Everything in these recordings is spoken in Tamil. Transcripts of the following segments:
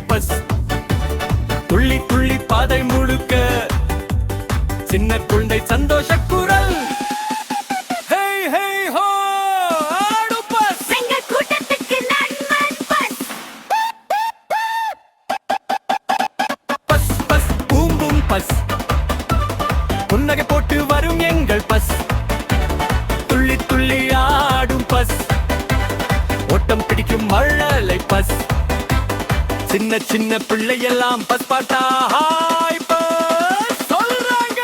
பஸ் துள்ளி துள்ளி பாதை முழுக்க சின்ன குழந்தை சந்தோஷ குரல் புன்னகை போட்டு வரும் எங்கள் பஸ் துள்ளி துள்ளி ஆடும் பஸ் ஓட்டம் பிடிக்கும் மழலை பஸ் சின்ன சின்ன பிள்ளையெல்லாம் பஸ் பாட்டா ஹாய் பஸ் சொல்றாங்க.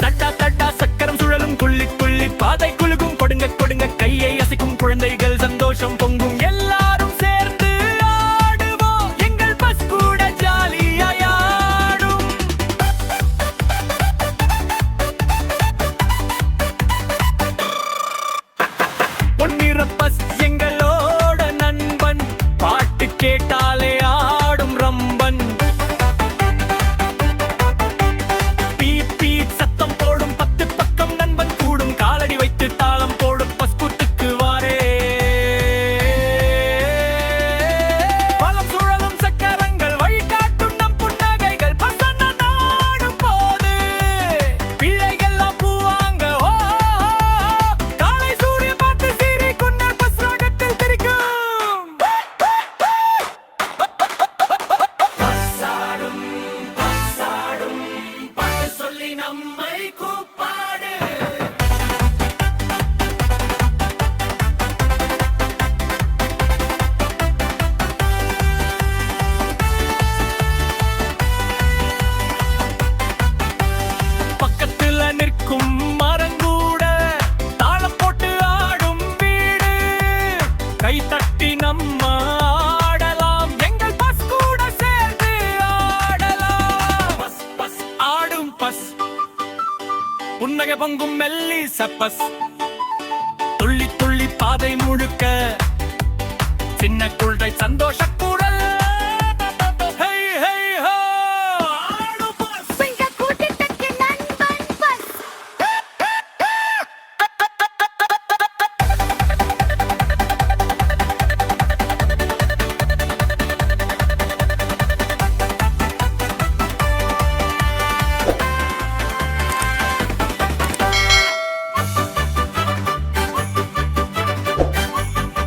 தட்டா தட்டா சக்கரம் சுழலும் துள்ளி துள்ளி பாதை குலுகும் கொடுங்க கொடுங்க கையை அசைக்கும் குழந்தைகள் சந்தோஷம் பொங்கும் எல்லாரும் சேர்ந்து ஆடுவோம் எங்கள் பஸ் கூட ஜாலியாய் ஆடும். பொன்னிற பஸ் எங்களோட நண்பன் பாட்டு கேட்டாலே ஆடும் ரம்பன் சத்தம் போடும் 10 பக்கம் நண்பன் கூடும் காலடி வைத்து தாளம் போடும் பஸ் கூத்துக்கு வாரே பலம் சுழலும் சக்கரங்கள் வழி காட்டும் நம் புன்னகைகள் பசன்ன நாடும் போது பிள்ளைகள்லாம் பூவாங்க ஓ காலை சூரிய பார்த்து சீறி குன்னர் பஸ் ராகத்தில் தெரிக்கும் பஸ்ஸாடும் பஸ்ஸாடும் பாட்டு சொல்லி நம்மை கூப்பாடு. பக்கத்துல நிற்கும் மரங்கூட தாளம் போட்டு ஆடும் வீடு கை தட்டி நம்ம ஆடலாம் எங்கள் பஸ் கூட சேர்ந்து ஆடலாம். பஸ் பஸ் ஆடும் பஸ் புன்னகை பொங்கும் மெல்லிச பஸ் துள்ளி துள்ளி பாதை முழுக்க சின்ன குழந்தை சந்தோஷ